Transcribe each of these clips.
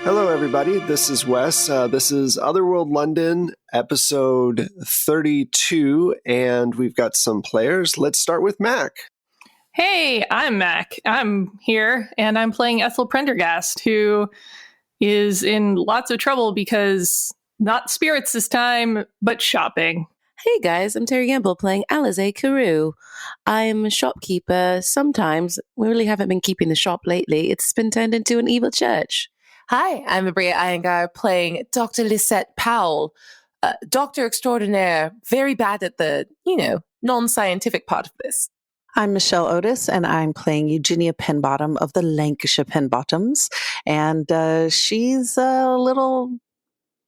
Hello, everybody. This is Wes. This is Otherworld London, episode 32, and we've got some players. Let's start with Mac. Hey, I'm Mac. I'm here, and I'm playing Ethel Prendergast, who is in lots of trouble because not spirits this time, but shopping. Hey guys, I'm Terry Gamble playing Alize Carew. I'm a shopkeeper. Sometimes we really haven't been keeping the shop lately. It's been turned into an evil church. Hi, I'm Abria Iyengar playing Dr. Lisette Powell, doctor extraordinaire, very bad at the, non-scientific part of this. I'm Michelle Otis, and I'm playing Eugenia Penbottom of the Lancashire Penbottoms, and she's a little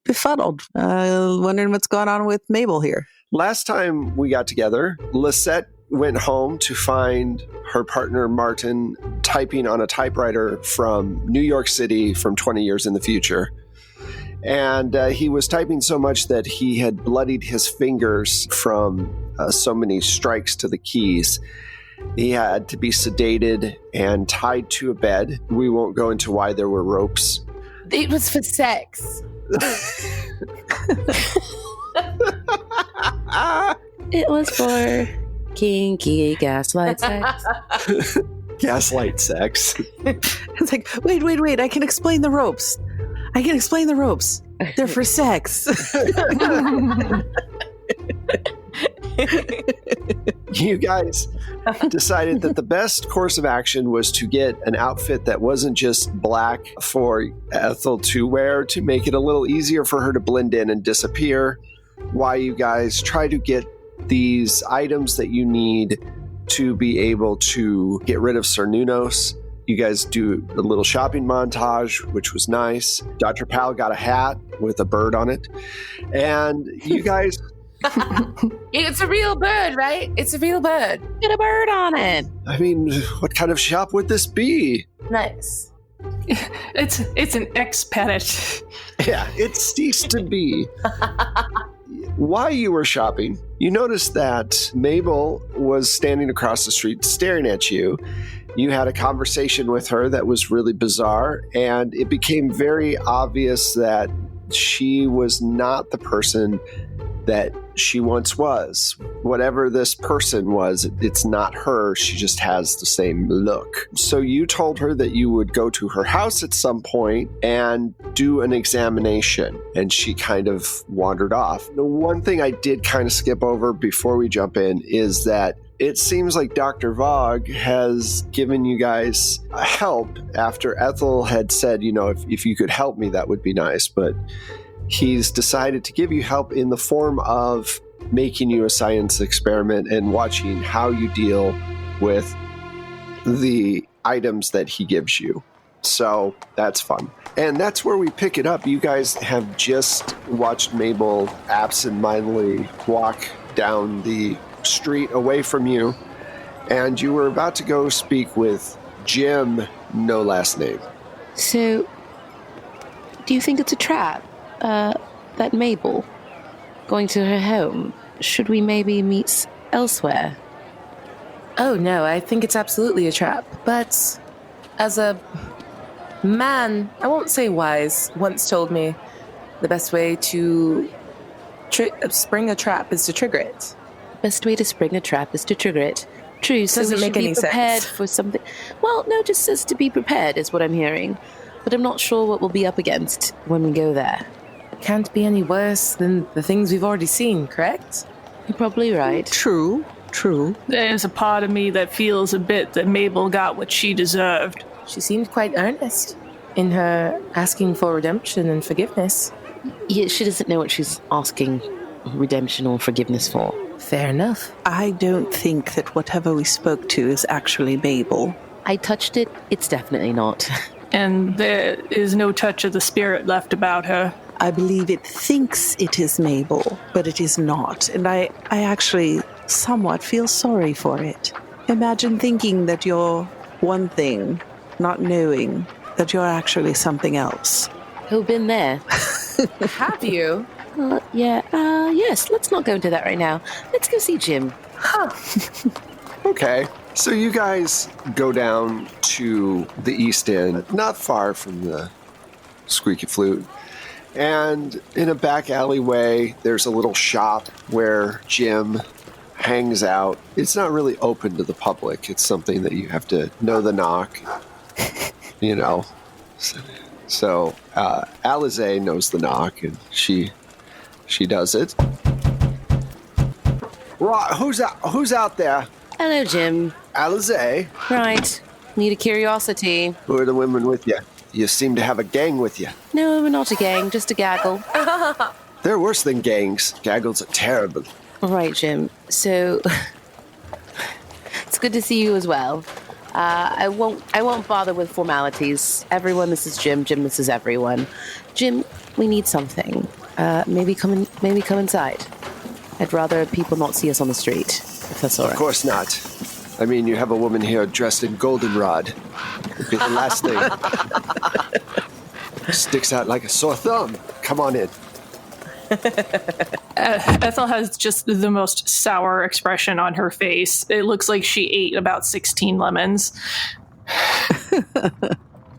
befuddled, wondering what's going on with Mabel here. Last time we got together, Lisette went home to find her partner Martin typing on a typewriter from New York City from 20 years in the future. And he was typing so much that he had bloodied his fingers from so many strikes to the keys. He had to be sedated and tied to a bed. We won't go into why there were ropes. It was for sex. It was for kinky gaslight sex. Gaslight sex. It's like, wait, I can explain the ropes. They're for sex. You guys decided that the best course of action was to get an outfit that wasn't just black for Ethel to wear, to make it a little easier for her to blend in and disappear, while you guys try to get these items that you need to be able to get rid of Sir Nunos. You guys do a little shopping montage, which was nice. Dr. Powell got a hat with a bird on it. And you guys... It's a real bird, right? It's a real bird. Get a bird on it. I mean, what kind of shop would this be? Nice. It's an expat. Yeah, it ceased to be. While you were shopping, you noticed that Mabel was standing across the street staring at you. You had a conversation with her that was really bizarre, and it became very obvious that she was not the person that she once was. Whatever this person was, it's not her. She just has the same look. So you told her that you would go to her house at some point and do an examination, and she kind of wandered off. The one thing I did kind of skip over before we jump in is that it seems like Dr. Vogue has given you guys help after Ethel had said, if you could help me, that would be nice. But he's decided to give you help in the form of making you a science experiment and watching how you deal with the items that he gives you. So that's fun. And that's where we pick it up. You guys have just watched Mabel absentmindedly walk down the street away from you, and you were about to go speak with Jim, no last name. So, do you think it's a trap? That Mabel going to her home? Should we maybe meet elsewhere? Oh no, I think it's absolutely a trap. But as a man, I won't say wise, once told me the best way to spring a trap is to trigger it. Best way to spring a trap is to trigger it. True, so Doesn't we make should any be prepared sense. for something. Well, no, just says to be prepared is what I'm hearing. But I'm not sure what we'll be up against when we go there. Can't be any worse than the things we've already seen, correct? You're probably right. True. There's a part of me that feels a bit that Mabel got what she deserved. She seemed quite earnest in her asking for redemption and forgiveness. Yeah, she doesn't know what she's asking redemption or forgiveness for. Fair enough. I don't think that whatever we spoke to is actually Mabel. I touched it. It's definitely not. And there is no touch of the spirit left about her. I believe it thinks it is Mabel, but it is not. And I actually somewhat feel sorry for it. Imagine thinking that you're one thing, not knowing that you're actually something else. Who been there? Have you? Yes, let's not go into that right now. Let's go see Jim. Okay. So you guys go down to the East End, not far from the squeaky flute. And in a back alleyway, there's a little shop where Jim hangs out. It's not really open to the public. It's something that you have to know the knock, you know. So Alize knows the knock, and she does it. Right, who's out there? Hello, Jim. Alize. Right. Need a curiosity. Who are the women with you? You seem to have a gang with you. No, we're not a gang, just a gaggle. They're worse than gangs. Gaggles are terrible. Right, Jim. So it's good to see you as well. I won't bother with formalities. Everyone, this is Jim. Jim, this is everyone. Jim, we need something. Maybe come inside. I'd rather people not see us on the street, if that's all right. Of course not. I mean, you have a woman here dressed in goldenrod. It'd be the last thing. Sticks out like a sore thumb. Come on in. Ethel has just the most sour expression on her face. It looks like she ate about 16 lemons.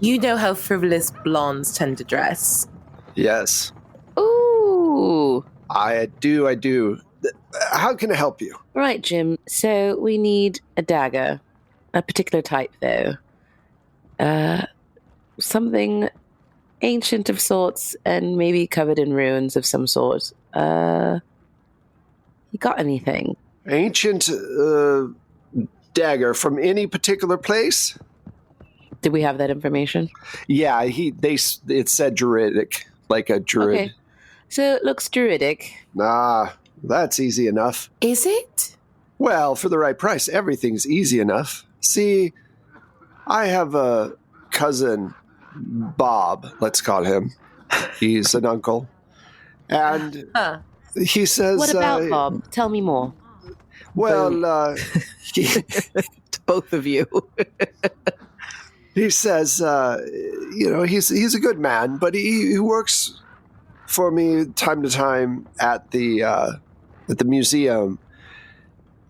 You know how frivolous blondes tend to dress. Yes. Ooh. I do. How can I help you? Right, Jim. So we need a dagger. A particular type, though. Something ancient of sorts and maybe covered in ruins of some sort. You got anything? Ancient dagger from any particular place? Did we have that information? Yeah, it said druidic, like a druid. Okay. So it looks druidic. Ah, that's easy enough. Is it? Well, for the right price, everything's easy enough. See, I have a cousin, Bob, let's call him. He's an uncle. And he says... What about Bob? Tell me more. Well, To both of you. he says, he's a good man, but he works for me time to time at the museum.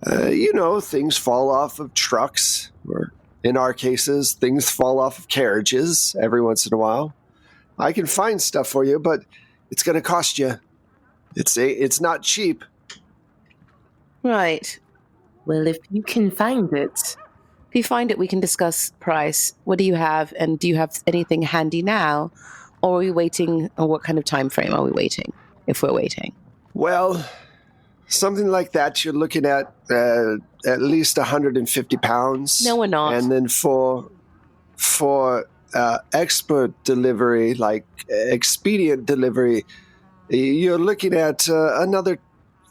Things fall off of trucks, or in our cases, things fall off of carriages every once in a while. I can find stuff for you, but it's going to cost you. It's not cheap. Right. Well, if you can find it. If you find it, we can discuss price. What do you have? And do you have anything handy now? Or are we waiting? Or what kind of time frame are we waiting, if we're waiting? Well, something like that, you're looking at least 150 pounds. No, we're not. And then for expert delivery, like expedient delivery, you're looking at another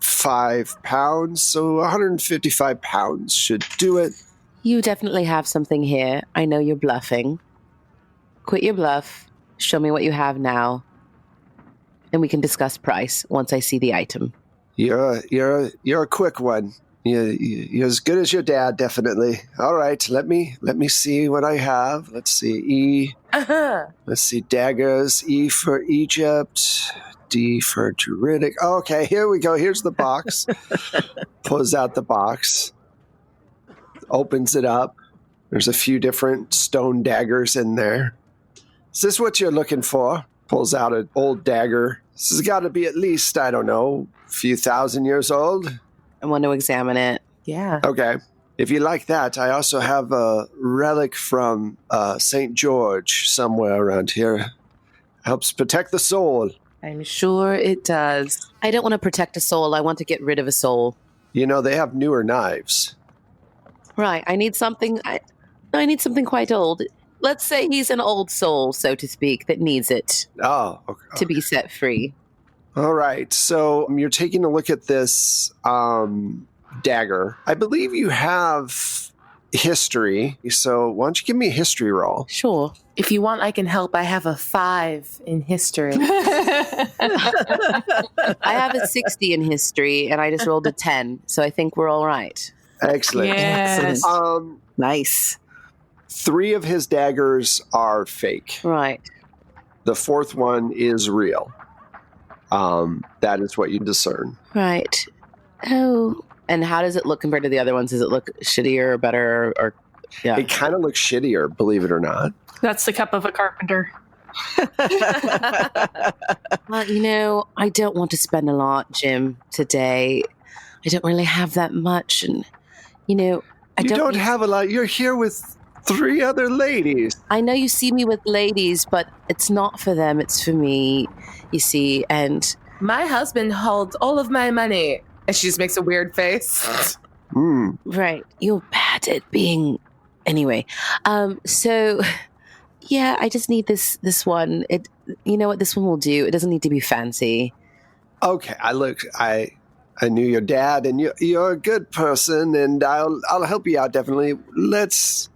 5 pounds. So 155 pounds should do it. You definitely have something here. I know you're bluffing. Quit your bluff. Show me what you have now. And we can discuss price once I see the item. You're a quick one. You're as good as your dad, definitely. All right, let me see what I have. Let's see, E. Let's see, daggers. E for Egypt. D for Druidic. Okay, here we go. Here's the box. Pulls out the box. Opens it up. There's a few different stone daggers in there. Is this what you're looking for? Pulls out an old dagger. This has got to be at least, I don't know, a few thousand years old. I want to examine it. Yeah. Okay. If you like that, I also have a relic from St. George somewhere around here. Helps protect the soul. I'm sure it does. I don't want to protect a soul. I want to get rid of a soul. They have newer knives. Right. I need something. I need something quite old. Let's say he's an old soul, so to speak, that needs it Oh, okay. to be set free. All right. So you're taking a look at this dagger. I believe you have history. So why don't you give me a history roll? Sure. If you want, I can help. I have a 5 in history. I have a 60 in history, and I just rolled a 10, so I think we're all right. Excellent. Yes. Nice. 3 of his daggers are fake. Right. The 4th one is real. That is what you discern. Right. Oh. And how does it look compared to the other ones? Does it look shittier or better? Or yeah. It kind of looks shittier, believe it or not. That's the cup of a carpenter. Well, I don't want to spend a lot, Jim, today. I don't really have that much, and I You don't have a lot. You're here with 3 other ladies. I know you see me with ladies, but it's not for them, it's for me, you see, and My husband holds all of my money. And she just makes a weird face. right, you're bad at being anyway. So yeah, I just need this one. You know what this one will do? It doesn't need to be fancy. Okay, I knew your dad, and you're a good person, and I'll help you out definitely. Let's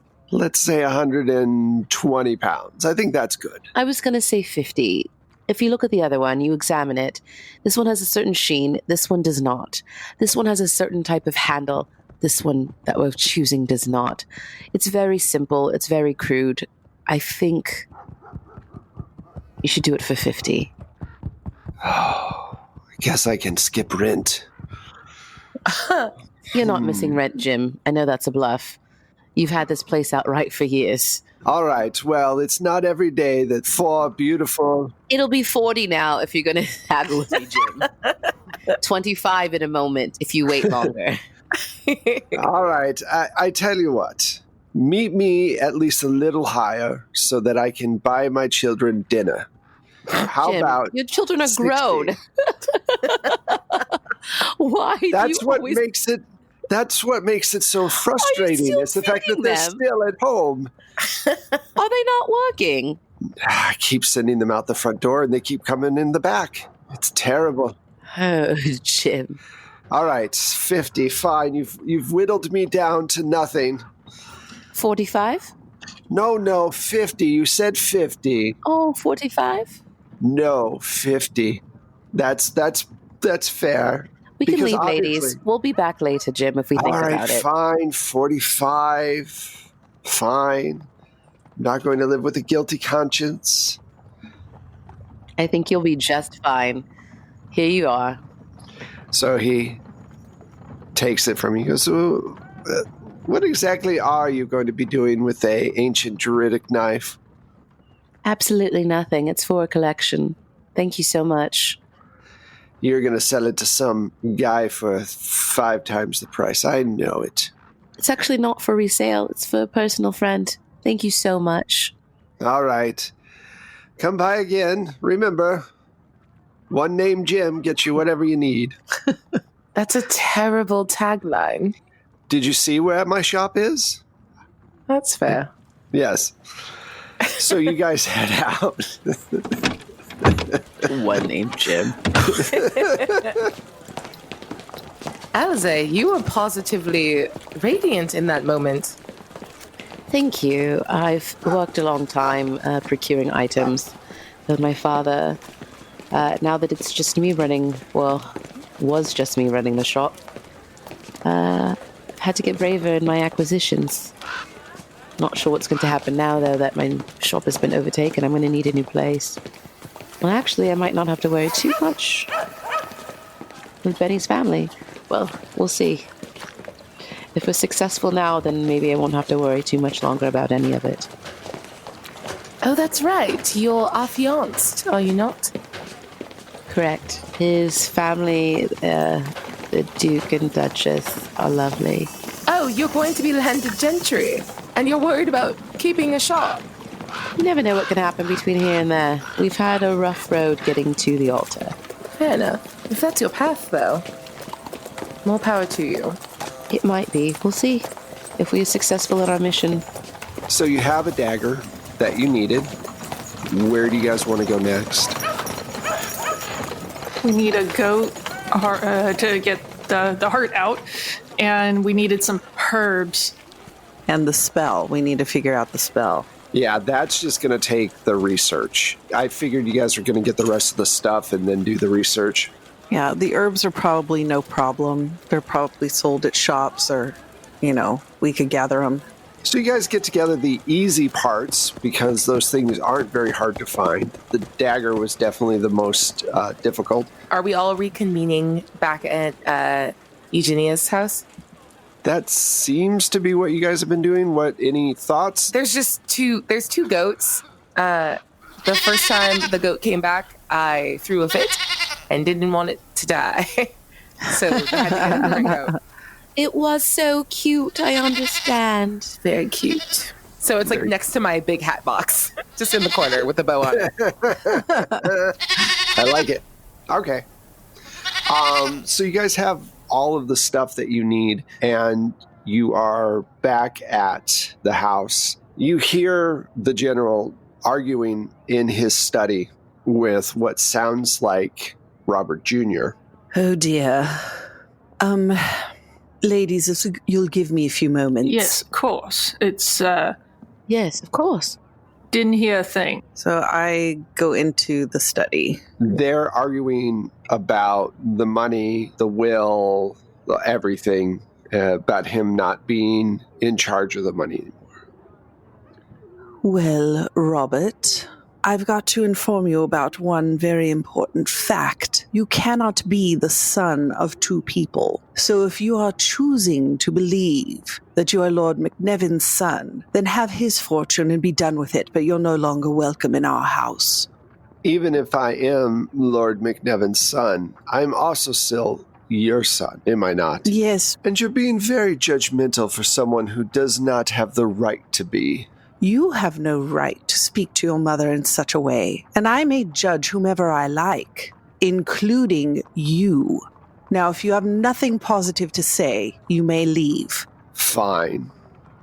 say 120 pounds. I think that's good. I was going to say 50. If you look at the other one, you examine it. This one has a certain sheen. This one does not. This one has a certain type of handle. This one that we're choosing does not. It's very simple. It's very crude. I think you should do it for 50. Oh, I guess I can skip rent. You're not missing rent, Jim. I know that's a bluff. You've had this place outright for years. All right, well, it's not every day that 4 beautiful... It'll be 40 now if you're going to haggle with me, Jim. 25 in a moment if you wait longer. All right, I tell you what. Meet me at least a little higher so that I can buy my children dinner. How Jim, about your children are 60? grown. Why? That's do you what always... makes it. That's what makes it so frustrating. still It's the fact that feeding they're them? still at home. Are they not working? I keep sending them out the front door, and they keep coming in the back. It's terrible. Oh, Jim. All right, 50. Fine. You've whittled me down to nothing. 45? No, 50. You said 50. Oh, 45? No, 50. That's fair. We can Because leave, ladies. obviously- We'll be back later, Jim, if we think All right, about it. fine. 45. Fine. I'm not going to live with a guilty conscience. I think you'll be just fine. Here you are. So he takes it from me. He goes, what exactly are you going to be doing with a ancient druidic knife? Absolutely nothing. It's for a collection. Thank you so much. You're going to sell it to some guy for 5 times the price. I know it. It's actually not for resale. It's for a personal friend. Thank you so much. All right. Come by again. Remember, one named Jim gets you whatever you need. That's a terrible tagline. Did you see where my shop is? That's fair. Yes. So you guys head out. One named Jim. Alize, you were positively radiant in that moment. Thank you. I've worked a long time procuring items with my father. Now that it's just me running, was just me running the shop, I've had to get braver in my acquisitions. Not sure what's going to happen now, though, that my shop has been overtaken. I'm going to need a new place. Well, actually, I might not have to worry too much with Benny's family. Well, we'll see. If we're successful now, then maybe I won't have to worry too much longer about any of it. Oh, that's right. You're affianced, are you not? Correct. His family, the Duke and Duchess, are lovely. Oh, you're going to be landed gentry, and you're worried about keeping a shop. You never know what can happen between here and there. We've had a rough road getting to the altar. Fair enough. If that's your path, though, more power to you. It might be. We'll see if we are successful in our mission. So you have a dagger that you needed. Where do you guys want to go next? We need a goat to get the heart out, and we needed some herbs. And the spell. We need to figure out the spell. Yeah, that's just going to take the research. I figured you guys were going to get the rest of the stuff and then do the research. Yeah, the herbs are probably no problem. They're probably sold at shops or, we could gather them. So you guys get together the easy parts because those things aren't very hard to find. The dagger was definitely the most difficult. Are we all reconvening back at Eugenia's house? That seems to be what you guys have been doing. Any thoughts? There's two goats. The first time the goat came back, I threw a fit and didn't want it to die. So I had to get a different goat. It was so cute, I understand. Very cute. So it's like next to my big hat box, just in the corner with a bow on it. I like it. Okay. So you guys have all of the stuff that you need, and you are back at the house. You hear the general arguing in his study with what sounds like Robert Jr. Oh dear. Ladies, if you'll give me a few moments. Yes, of course. It's, Yes, of course. didn't hear a thing. So I go into the study. They're arguing about the money, the will, everything, about him not being in charge of the money anymore. Well, Robert, I've got to inform you about one very important fact. You cannot be the son of two people. So if you are choosing to believe that you are Lord McNevin's son, then have his fortune and be done with it, but you're no longer welcome in our house. Even if I am Lord McNevin's son, I'm also still your son, am I not? Yes, And you're being very judgmental for someone who does not have the right to be. you have no right to speak to your mother in such a way, and I may judge whomever I like, including you. Now, if you have nothing positive to say, you may leave. Fine.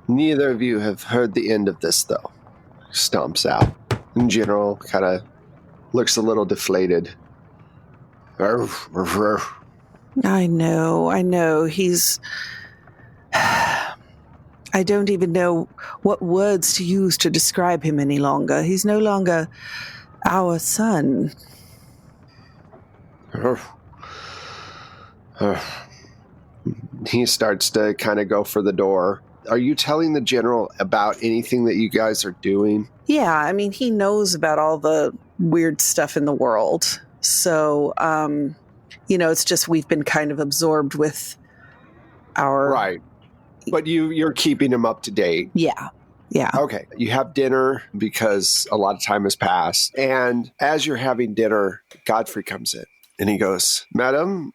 Neither of you have heard the end of this, though. Stomps out. In general, kind of looks a little deflated. Arf, arf, arf. I know. He's... I don't even know what words to use to describe him any longer. He's no longer our son. Arf. Arf. He starts to kind of go for the door. Are you telling the general about anything that you guys are doing? Yeah, I mean, he knows about all the weird stuff in the world. So, it's just we've been kind of absorbed with our... Right. But you're keeping him up to date. Yeah. Okay. You have dinner because a lot of time has passed. And as you're having dinner, Godfrey comes in and he goes, Madam,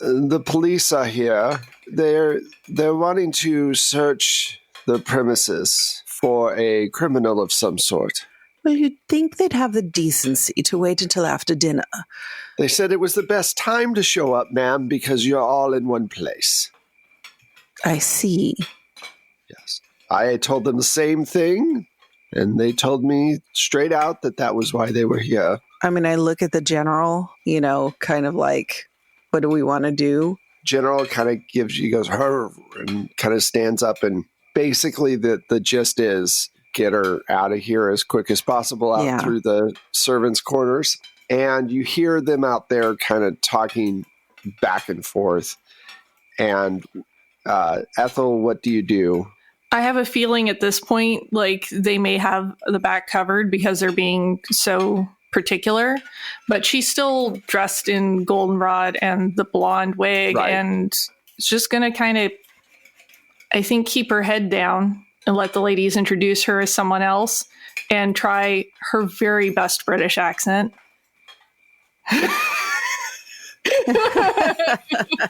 the police are here. They're wanting to search the premises for a criminal of some sort. Well, you'd think they'd have the decency to wait until after dinner. They said it was the best time to show up, ma'am, because you're all in one place. I see. Yes. I told them the same thing, and they told me straight out that was why they were here. I mean, I look at the general, kind of like, what do we want to do? General kind of goes, her, and kind of stands up, and basically the gist is get her out of here as quick as possible out through the servants' quarters. And you hear them out there kind of talking back and forth. And Ethel, what do you do? I have a feeling at this point, like they may have the back covered because they're being so particular, but she's still dressed in goldenrod and the blonde wig, Right. and it's just going to kind of, I think, keep her head down and let the ladies introduce her as someone else and try her very best British accent.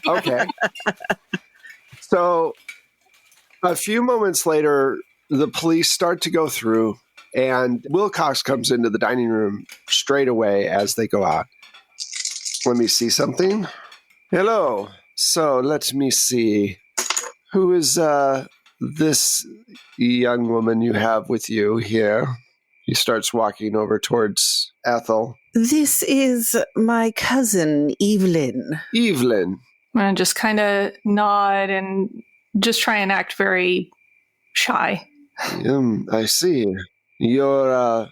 Okay. So a few moments later, the police start to go through, and Wilcox comes into the dining room straight away as they go out. Let me see something. Hello. So let me see. Who is this young woman you have with you here? He starts walking over towards Ethel. This is my cousin, Evelyn. Evelyn. And just kind of nod and just try and act very shy. I see. You're,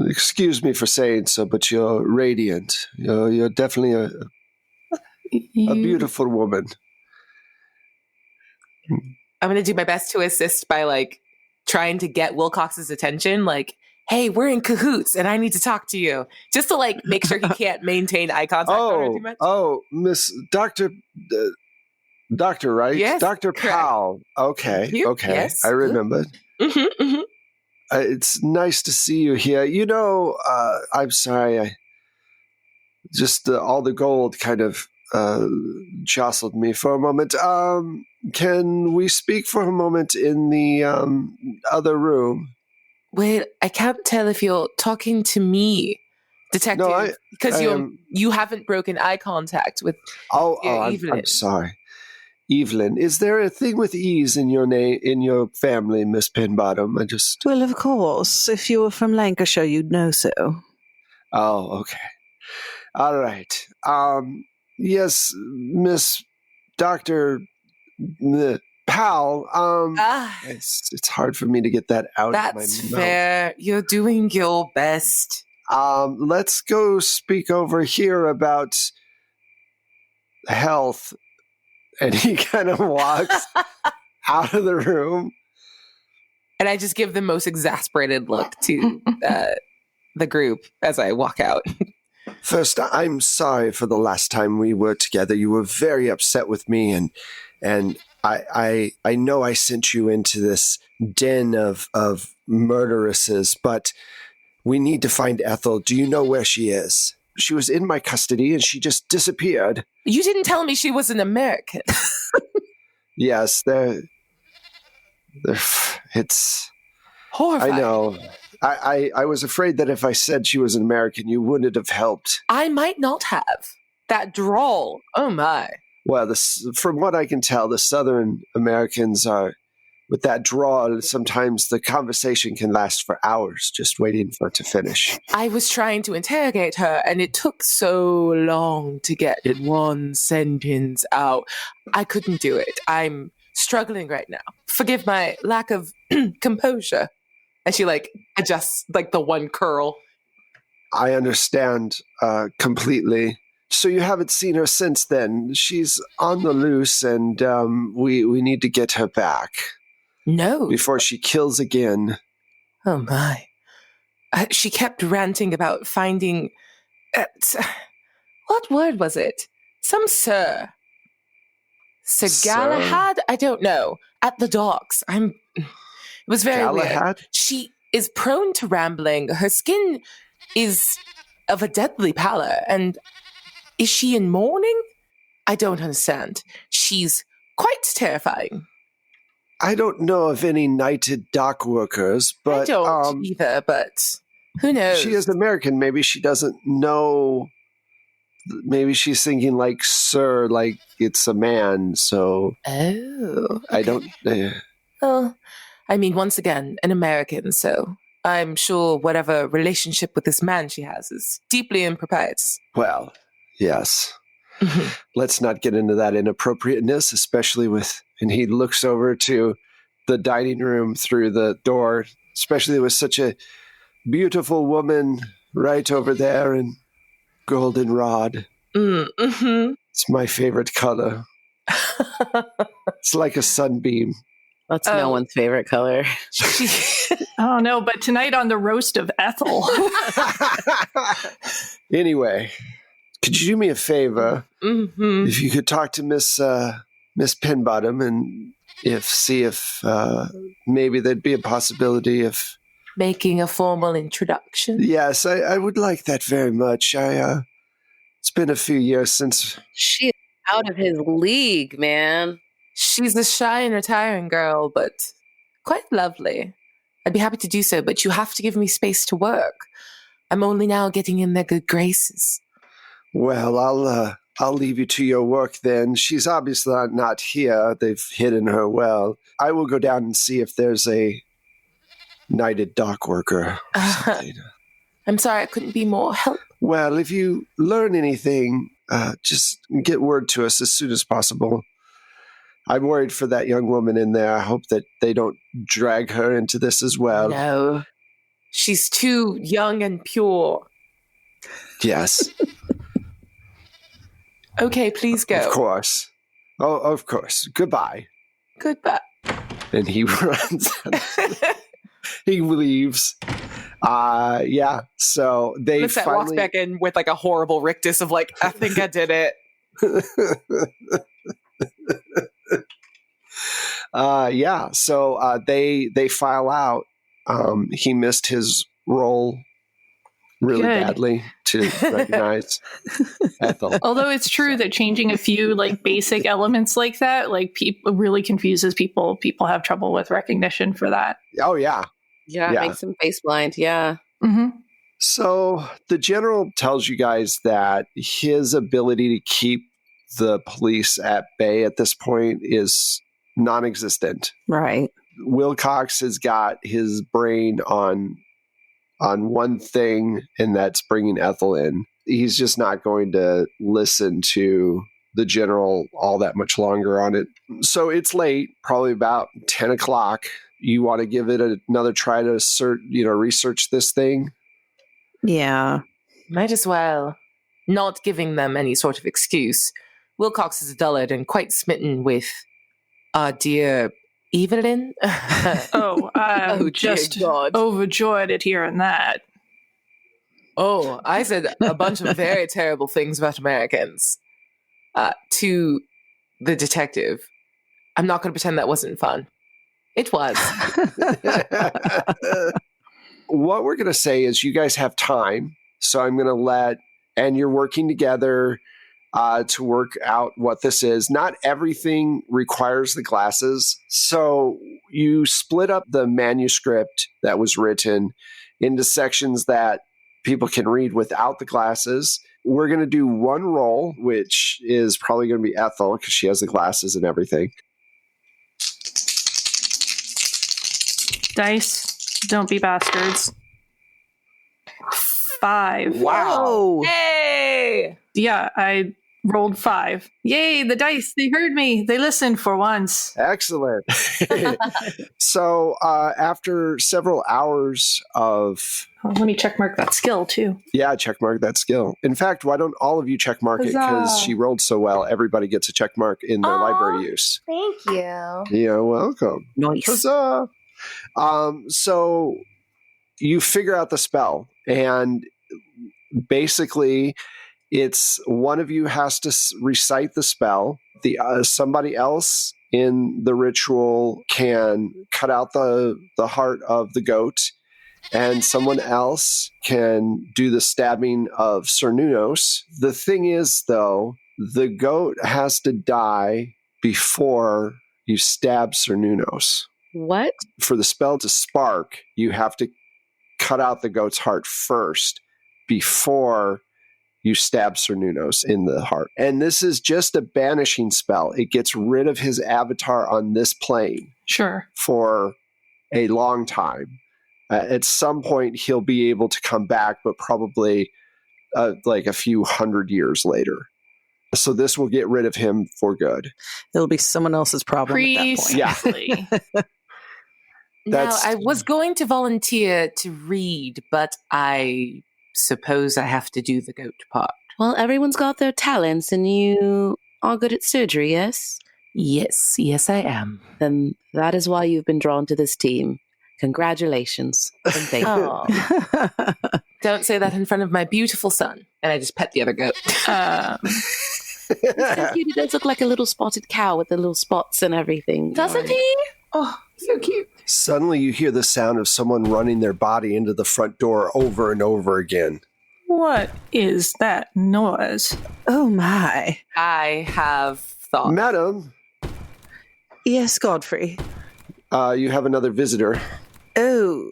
excuse me for saying so, but you're radiant. You're definitely a beautiful woman. I'm going to do my best to assist by trying to get Wilcox's attention. Hey, we're in cahoots and I need to talk to you. Just to make sure he can't maintain eye contact with her too much. Oh, Miss Doctor, right? Yes, Dr. correct. Powell. Okay. You? Okay. Yes, I remembered. Mm-hmm, mm-hmm. It's nice to see you here. I'm sorry. All the gold kind of jostled me for a moment. Can we speak for a moment in the other room? Wait, I can't tell if you're talking to me, detective, No, because you haven't broken eye contact with Evelyn. I'm sorry. Evelyn, is there a thing with E's in your name, in your family, Miss Pinbottom? Well, of course. If you were from Lancashire, you'd know so. Oh, okay. All right. Yes, Miss Dr. Powell. It's hard for me to get that out of my mouth. That's fair. You're doing your best. Let's go speak over here about health. And he kind of walks out of the room. And I just give the most exasperated look to the group as I walk out. First, I'm sorry for the last time we were together. You were very upset with me, and I know I sent you into this den of murderesses, but we need to find Ethel. Do you know where she is? She was in my custody, and she just disappeared. You didn't tell me she was an American. Yes, it's horrifying. I know. I was afraid that if I said she was an American, you wouldn't have helped. I might not have. That drawl. Oh, my. Well, from what I can tell, the Southern Americans are, with that drawl, sometimes the conversation can last for hours just waiting for it to finish. I was trying to interrogate her, and it took so long to get one sentence out. I couldn't do it. I'm struggling right now. Forgive my lack of composure. And she, adjusts, the one curl. I understand completely. So you haven't seen her since then. She's on the loose, and we need to get her back. No. Before she kills again. Oh, my. She kept ranting about finding... what word was it? Some sir. Sir Galahad? I don't know. At the docks. It was very Galahad? Weird. She is prone to rambling. Her skin is of a deadly pallor. And is she in mourning? I don't understand. She's quite terrifying. I don't know of any knighted dock workers, but... I don't either, but who knows? She is American. Maybe she doesn't know... Maybe she's thinking sir, it's a man, so... Oh. Okay. I don't... Well, I mean, once again, an American, so I'm sure whatever relationship with this man she has is deeply impropriety. Well, yes. Let's not get into that inappropriateness, especially with... And he looks over to the dining room through the door, especially with such a beautiful woman right over there in goldenrod. Mm-hmm. It's my favorite color. It's like a sunbeam. That's no one's favorite color. Oh, no, but tonight on the roast of Ethel. Anyway, could you do me a favor? Mm-hmm. If you could talk to Miss Pinbottom and see if maybe there'd be a possibility of making a formal introduction. Yes, I would like that very much. It's been a few years since she is out of his league, man. She's a shy and retiring girl, but quite lovely. I'd be happy to do so, but you have to give me space to work. I'm only now getting in their good graces. Well, I'll leave you to your work then. She's obviously not here. They've hidden her well. I will go down and see if there's a knighted dock worker or something. I'm sorry I couldn't be more help. Well, if you learn anything, just get word to us as soon as possible. I'm worried for that young woman in there. I hope that they don't drag her into this as well. No. She's too young and pure. Yes. Okay, please go. Of course. Oh, of course. Goodbye. Goodbye. And he runs. He leaves. Yeah. So they finally walks back in with a horrible rictus of I think I did it. Yeah. So they file out He missed his role really Good. badly to recognize Ethel. Although it's true that changing a few like basic elements like that, like people really confuses people. People have trouble with recognition for that. Oh, yeah. Yeah, Yeah. it makes him face blind. Yeah. Mm-hmm. So the general tells you guys that his ability to keep the police at bay at this point is non-existent. Right. Wilcox has got his brain on one thing, and that's bringing Ethel in. He's just not going to listen to the general all that much longer on it. So it's late, probably about 10 o'clock. You want to give it another try to research this thing? Yeah. Might as well. Not giving them any sort of excuse. Wilcox is a dullard and quite smitten with our dear Evelyn. Oh, I'm Oh, dear just God. overjoyed at hearing that. Oh, I said a bunch of very terrible things about Americans to the detective. I'm not going to pretend that wasn't fun. It was. What we're going to say is you guys have time. So I'm going to and you're working together to work out what this is. Not everything requires the glasses. So you split up the manuscript that was written into sections that people can read without the glasses. We're going to do one roll, which is probably going to be Ethel because she has the glasses and everything. Dice, don't be bastards. 5. Wow. Hey! Yeah, I rolled 5. Yay, the dice, they heard me. They listened for once. Excellent. So after several hours of... Oh, let me check mark that skill too. Yeah, checkmark that skill. In fact, why don't all of you checkmark it? Because Huzzah. she rolled so well, everybody gets a checkmark in their Aw. library use. Thank you. You're welcome. Nice. Huzzah! So you figure out the spell, and basically it's one of you has to recite the spell. Somebody else in the ritual can cut out the heart of the goat, and someone else can do the stabbing of Cernunnos. The thing is, though, the goat has to die before you stab Cernunnos. What? For the spell to spark, you have to cut out the goat's heart first before you stab Cernunnos in the heart. And this is just a banishing spell. It gets rid of his avatar on this plane Sure. for a long time. At some point, he'll be able to come back, but probably like a few hundred years later. So this will get rid of him for good. It'll be someone else's problem at that point. Yeah. Precisely. Now, That's- I was going to volunteer to read, but I suppose I have to do the goat part. Well, everyone's got their talents, and you are good at surgery, yes? Yes, I am. Then that is why you've been drawn to this team. Congratulations. And thank you. Oh, don't say that in front of my beautiful son. And I just pet the other goat. It's so cute. It does look like a little spotted cow with the little spots and everything. Doesn't he? Oh, so cute. Suddenly you hear the sound of someone running their body into the front door over and over again. What is that noise? Oh, my. I have thought. Madam, Yes, Godfrey. you have another visitor. Oh,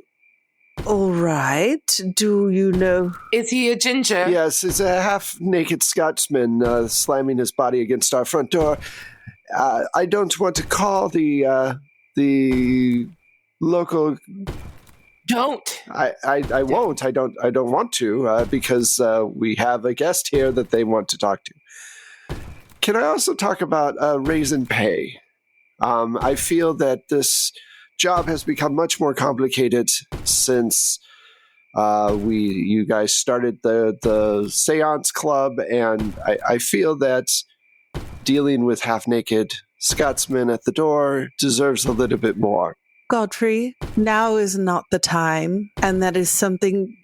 all right. Do you know? Is he a ginger? Yes, it's a half-naked Scotsman slamming his body against our front door. I don't want to call the local. Don't. I won't. I don't want to because we have a guest here that they want to talk to. Can I also talk about raise in pay? I feel that this job has become much more complicated since you guys started the Seance Club, and I feel that dealing with half-naked Scotsmen at the door deserves a little bit more. Godfrey, now is not the time, and that is something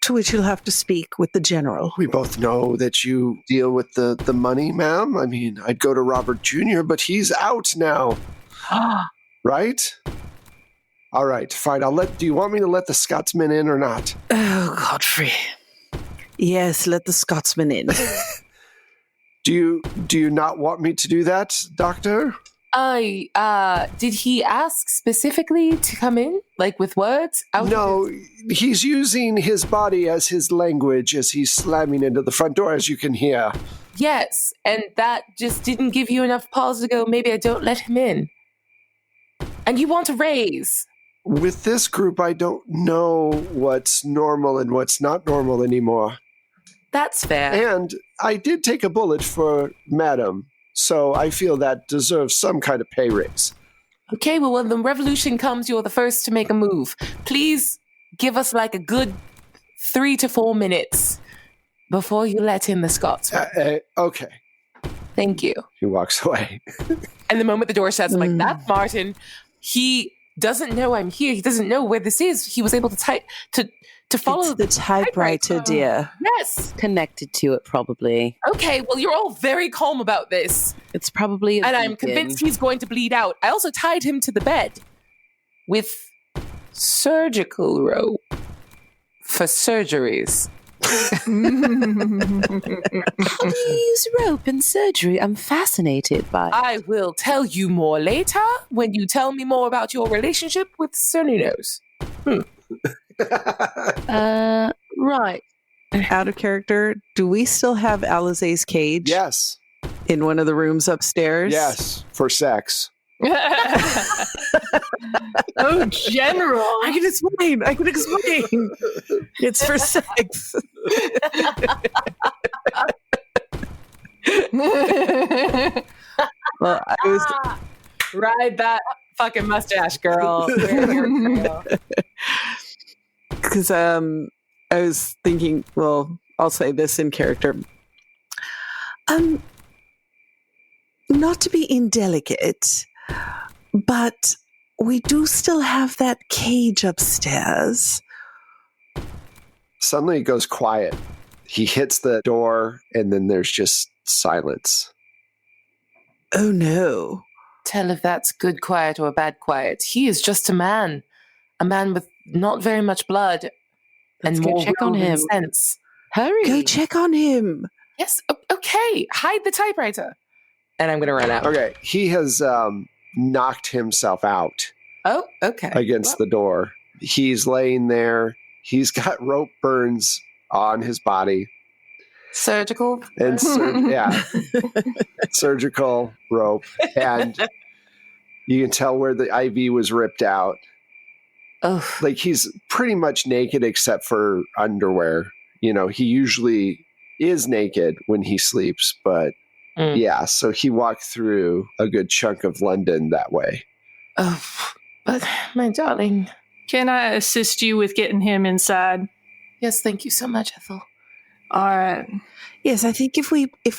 to which you'll have to speak with the general. We both know that you deal with the money, ma'am. I mean, I'd go to Robert Jr., but he's out now, right? All right, fine. Do you want me to let the Scotsman in or not? Oh, Godfrey. Yes, let the Scotsman in. Do you not want me to do that, Doctor? Did he ask specifically to come in? Like with words? No, he's using his body as his language as he's slamming into the front door, as you can hear. Yes, and that just didn't give you enough pause to go, maybe I don't let him in. And you want a raise. With this group, I don't know what's normal and what's not normal anymore. That's fair. And I did take a bullet for Madam, so I feel that deserves some kind of pay raise. Okay, well, when the revolution comes, you're the first to make a move. Please give us like a good 3 to 4 minutes before you let in the Scotsman. Okay. Thank you. He walks away. And the moment the door shuts, I'm like, that's Martin. He doesn't know I'm here. He doesn't know where this is. He was able to type to follow It's the typewriter, dear. Yes. Connected to it, probably. Okay, well, you're all very calm about this. It's probably a And I'm beacon. convinced he's going to bleed out. I also tied him to the bed with surgical rope for surgeries. How do you use rope in surgery? I'm fascinated by it. I will tell you more later when you tell me more about your relationship with Sunny Nose. Right. Out of character, do we still have Alizé's cage Yes. in one of the rooms upstairs? Yes. For sex. Oh, General. I can explain. It's for sex. Well, I was Ride that fucking mustache, girl. because I was thinking, well, I'll say this in character. Not to be indelicate, but we do still have that cage upstairs. Suddenly it goes quiet. He hits the door, and then there's just silence. Oh no. Tell if that's good quiet or bad quiet. He is just a man with not very much blood and Let's go more check on will than him. sense. Hurry. Go check on him. Yes, okay. Hide the typewriter. And I'm going to run out. Okay, he has knocked himself out Oh, okay. against the door. He's laying there. He's got rope burns on his body. Surgical. And surgical rope. And you can tell where the IV was ripped out. Oh, Like, he's pretty much naked except for underwear. You know, he usually is naked when he sleeps, but yeah, so he walked through a good chunk of London that way. oh, but my darling. Can I assist you with getting him inside? Yes, thank you so much, Ethel. All right. Yes, I think if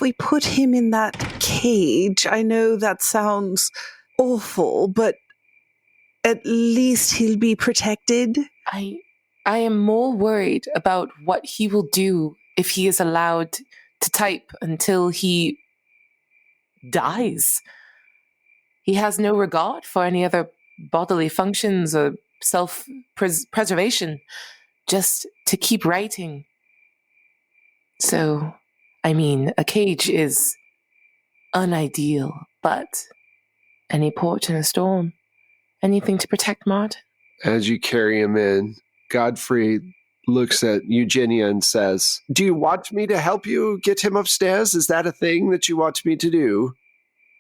we put him in that cage, I know that sounds awful, but at least he'll be protected. I am more worried about what he will do if he is allowed to type until he dies. He has no regard for any other bodily functions or self-preservation, just to keep writing. So, I mean, a cage is unideal, but any port in a storm, anything to protect Martin. As you carry him in, Godfrey looks at Eugenia and says, "Do you want me to help you get him upstairs? Is that a thing that you want me to do?"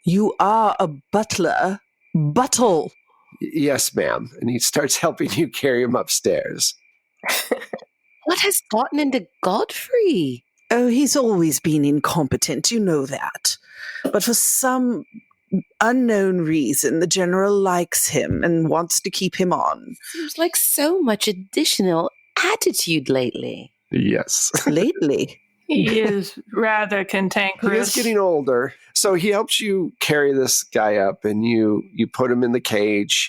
You are a butler. Buttle. Yes, ma'am. And he starts helping you carry him upstairs. What has gotten into Godfrey? Oh, he's always been incompetent, you know that. But for some unknown reason, the general likes him and wants to keep him on. Seems like so much additional attitude lately. Yes. Lately. He is rather He cantankerous. is getting older. So he helps you carry this guy up and you put him in the cage.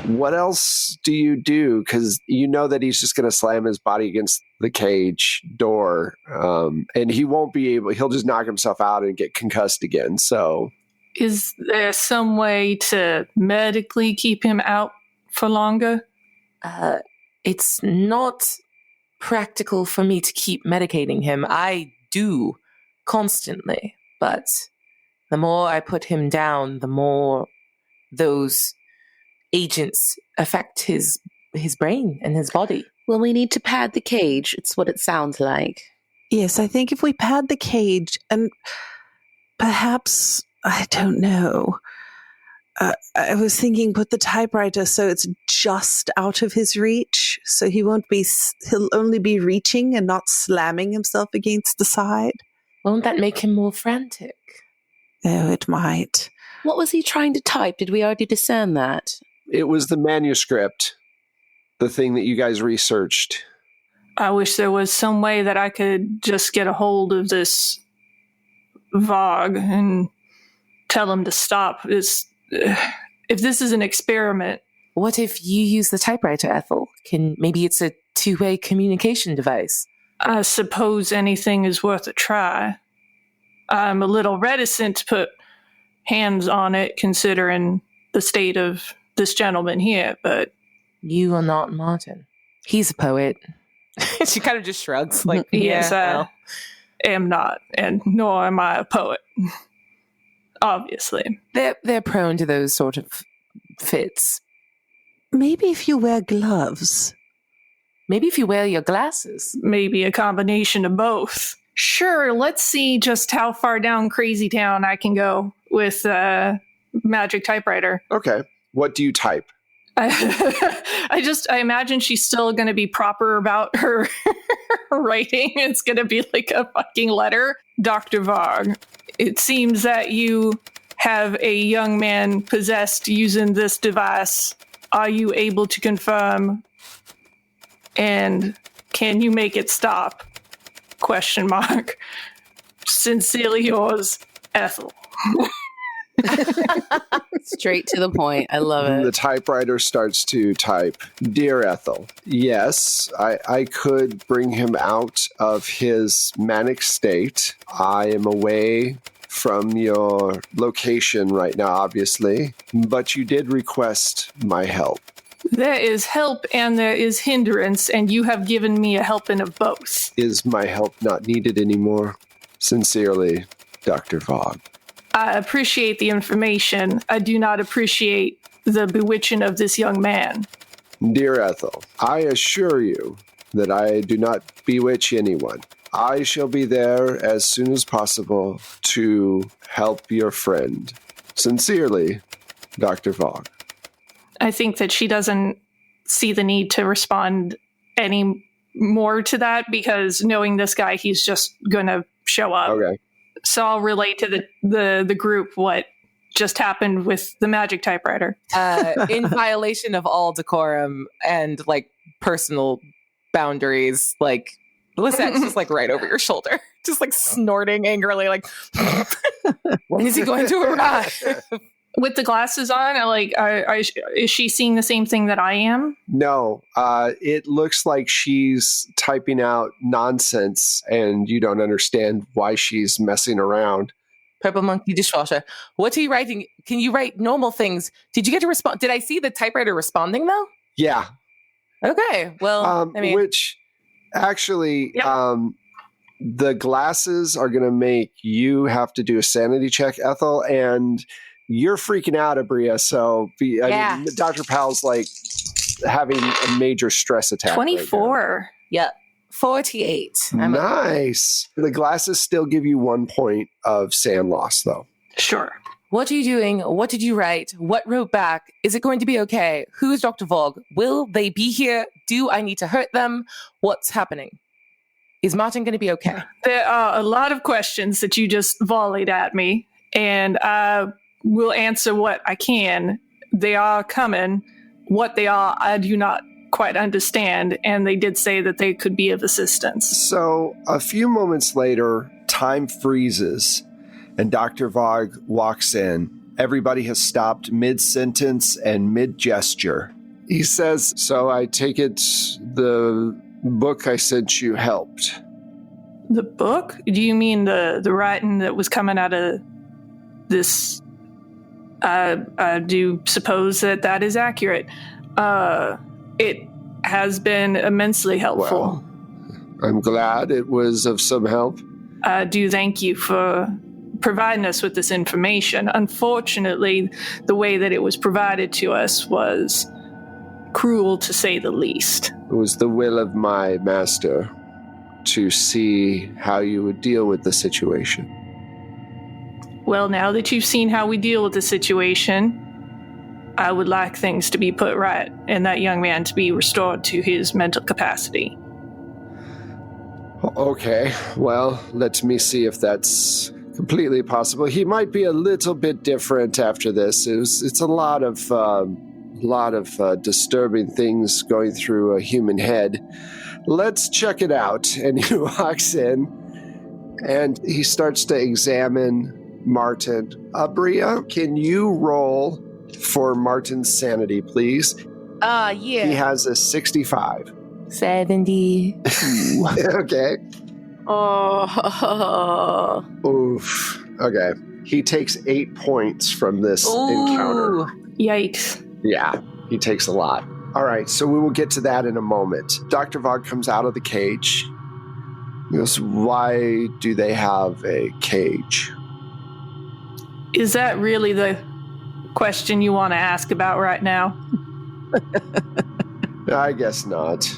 What else do you do? Because you know that he's just going to slam his body against the cage door. And he won't be able, he'll just knock himself out and get concussed again. So Is there some way to medically keep him out for longer? It's not practical for me to keep medicating him. I do constantly, but the more I put him down, the more those agents affect his brain and his body. Well, we need to pad the cage. It's what it sounds like. Yes, I think if we pad the cage and perhaps, I don't know, I was thinking put the typewriter so it's just out of his reach, so he'll only be reaching and not slamming himself against the side. Won't that make him more frantic? Oh, it might. What was he trying to type? Did we already discern that? It was the manuscript, the thing that you guys researched. I wish there was some way that I could just get a hold of this Vogue and tell him to stop. If this is an experiment. What if you use the typewriter, Ethel? Maybe it's a two-way communication device. I suppose anything is worth a try. I'm a little reticent to put hands on it, considering the state of this gentleman here, but... You are not Martin. He's a poet. She kind of just shrugs, like, yes, yeah, I am not, and nor am I a poet. Obviously. They're prone to those sort of fits. Maybe if you wear gloves. Maybe if you wear your glasses. Maybe a combination of both. Sure, let's see just how far down Crazy Town I can go with magic typewriter. Okay. What do you type? I imagine she's still going to be proper about her writing. It's going to be like a fucking letter. Dr. Varg, it seems that you have a young man possessed using this device. Are you able to confirm? And can you make it stop? ? Sincerely yours, Ethel. Straight to the point. I love it. The typewriter starts to type, Dear Ethel, yes, I could bring him out of his manic state. I am away from your location right now, obviously, but you did request my help. There is help and there is hindrance, and you have given me a helping of both. Is my help not needed anymore? Sincerely, Dr. Vogue. I appreciate the information. I do not appreciate the bewitching of this young man. Dear Ethel, I assure you that I do not bewitch anyone. I shall be there as soon as possible to help your friend. Sincerely, Dr. Vogue. I think that she doesn't see the need to respond any more to that, because knowing this guy, he's just going to show up. Okay. So I'll relate to the group what just happened with the magic typewriter. In violation of all decorum and like personal boundaries, like Lissette's just like right over your shoulder, just like snorting angrily, like, when is he going to arrive? With the glasses on, is she seeing the same thing that I am? No, it looks like she's typing out nonsense and you don't understand why she's messing around. Purple Monkey Dishwasher. What are you writing? Can you write normal things? Did you get to respond? Did I see the typewriter responding though? Yeah. Okay. Well, which actually, Yep. The glasses are going to make you have to do a sanity check, Ethel, and you're freaking out, Abria. So, I mean, Dr. Powell's like having a major stress attack. 24. Right yeah. 48. Nice. The glasses still give you 1 point of sand loss, though. Sure. What are you doing? What did you write? What wrote back? Is it going to be okay? Who is Dr. Vogue? Will they be here? Do I need to hurt them? What's happening? Is Martin going to be okay? There are a lot of questions that you just volleyed at me, and I will answer what I can. They are coming. What they are, I do not quite understand, and they did say that they could be of assistance. So a few moments later, time freezes, and Dr. Vogue walks in. Everybody has stopped mid-sentence and mid-gesture. He says, so I take it the book I sent you helped. The book? Do you mean the writing that was coming out of this? I do suppose that is accurate. It has been immensely helpful. Well, I'm glad it was of some help. I do thank you for providing us with this information. Unfortunately, the way that it was provided to us was cruel, to say the least. It was the will of my master to see how you would deal with the situation. Well, now that you've seen how we deal with the situation, I would like things to be put right and that young man to be restored to his mental capacity. Okay, well, let me see if that's completely possible. He might be a little bit different after this. It's a lot of disturbing things going through a human head. Let's check it out. And he walks in, and he starts to examine Martin. Bria, can you roll for Martin's sanity, please? Yeah. He has a 65. 70. Okay. Oh. Oof. Okay. He takes 8 points from this encounter. Yikes. Yeah, he takes a lot. All right, so we will get to that in a moment. Dr. Vog comes out of the cage. He goes, why do they have a cage? Is that really the question you want to ask about right now? I guess not.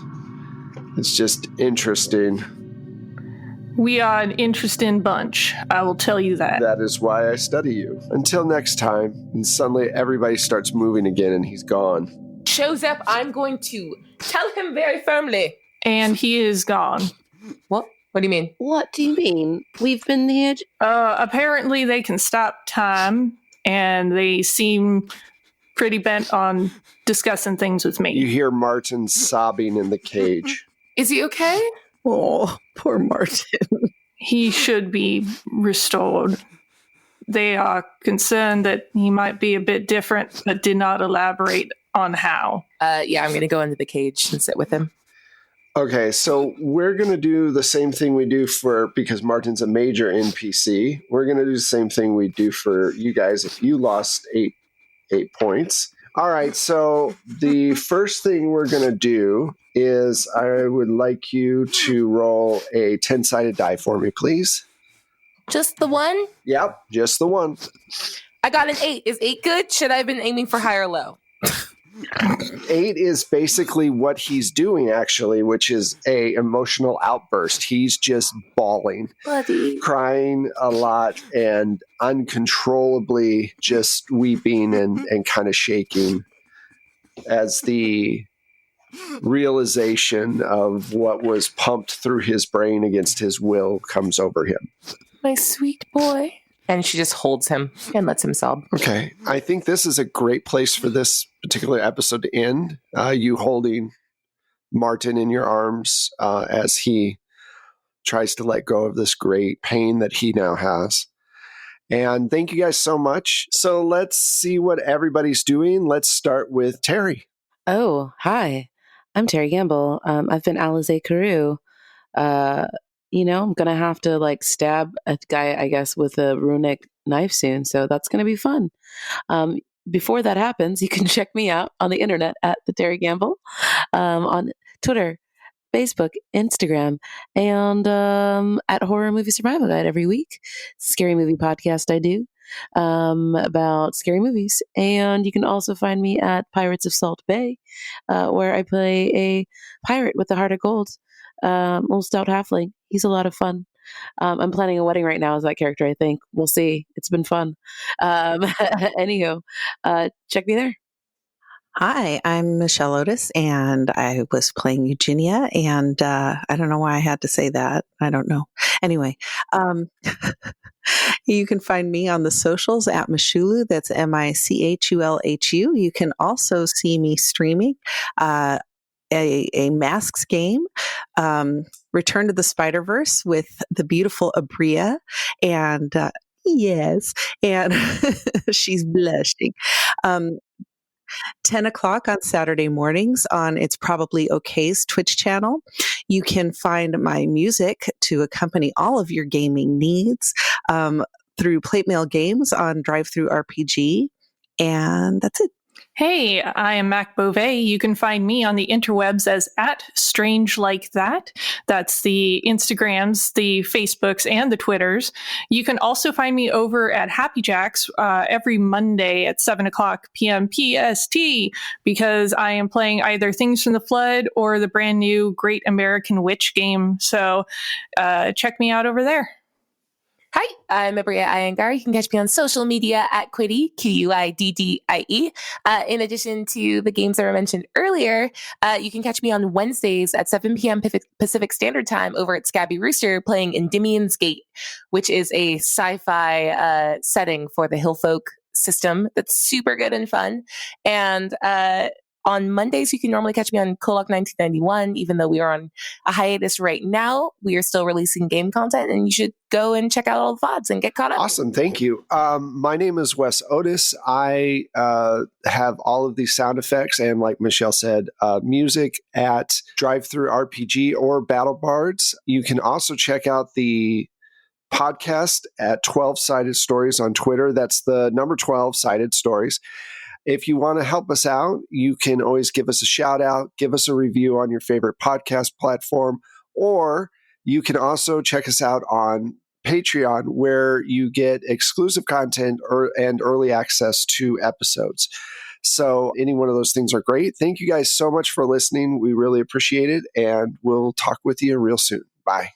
It's just interesting. We are an interesting bunch, I will tell you that. That is why I study you. Until next time. And suddenly everybody starts moving again and he's gone. Shows up, I'm going to tell him very firmly. And he is gone. What? What do you mean? What do you mean? We've been here. Apparently they can stop time, and they seem pretty bent on discussing things with me. You hear Martin sobbing in the cage. Is he okay? Oh, poor Martin. He should be restored. They are concerned that he might be a bit different, but did not elaborate on how. Yeah, I'm going to go into the cage and sit with him. Okay, so we're going to do the same thing we do because Martin's a major NPC. We're going to do the same thing we do for you guys if you lost eight points. All right, so the first thing we're going to do is I would like you to roll a 10-sided die for me, please. Just the one? Yep, just the one. I got an 8. Is 8 good? Should I have been aiming for high or low? 8 is basically what he's doing, actually, which is a emotional outburst. He's just bawling, Buddy. crying a lot, and uncontrollably just weeping and kind of shaking as the realization of what was pumped through his brain against his will comes over him. My sweet boy. And she just holds him and lets him sob. Okay. I think this is a great place for this particular episode to end. You holding Martin in your arms as he tries to let go of this great pain that he now has. And thank you guys so much. So let's see what everybody's doing. Let's start with Terry. Oh, hi. I'm Terry Gamble. I've been Alize Carew. I'm going to have to stab a guy, I guess, with a runic knife soon. So that's going to be fun. Before that happens, you can check me out on the internet at the Terry Gamble, on Twitter, Facebook, Instagram, and at Horror Movie Survival Guide every week. Scary movie podcast I do about scary movies. And you can also find me at Pirates of Salt Bay, where I play a pirate with a heart of gold. Little stout halfling. He's a lot of fun. I'm planning a wedding right now as that character, I think. We'll see. It's been fun. Anywho, check me there. Hi, I'm Michelle Otis, and I was playing Eugenia, and I don't know why I had to say that. I don't know. Anyway, you can find me on the socials at Michulu. That's Michulhu. You can also see me streaming a Masks game, Return to the Spider-Verse with the beautiful Abria, and yes, and she's blushing. 10 o'clock on Saturday mornings on It's Probably OK's Twitch channel. You can find my music to accompany all of your gaming needs through Plate Mail Games on Drive-Thru RPG, and that's it. Hey, I am Mac Beauvais. You can find me on the interwebs as @StrangeLikeThat. That's the Instagrams, the Facebooks, and the Twitters. You can also find me over at Happy Jacks every Monday at 7 o'clock p.m. PST, because I am playing either Things from the Flood or the brand new Great American Witch game. So check me out over there. Hi, I'm Abria Iyengar. You can catch me on social media at Quiddy, Quiddie. In addition to the games that were mentioned earlier, you can catch me on Wednesdays at 7 p.m. Pacific Standard Time over at Scabby Rooster playing Endymion's Gate, which is a sci-fi setting for the Hillfolk system that's super good and fun. And on Mondays, you can normally catch me on Kolok 1991, even though we are on a hiatus right now. We are still releasing game content, and you should go and check out all the VODs and get caught up. Awesome. Thank you. My name is Wes Otis. I have all of these sound effects and, like Michelle said, music at Drive-Thru RPG or Battle Bards. You can also check out the podcast at 12 Sided Stories on Twitter. That's the number 12 Sided Stories. If you want to help us out, you can always give us a shout out, give us a review on your favorite podcast platform, or you can also check us out on Patreon, where you get exclusive content and early access to episodes. So any one of those things are great. Thank you guys so much for listening. We really appreciate it, and we'll talk with you real soon. Bye.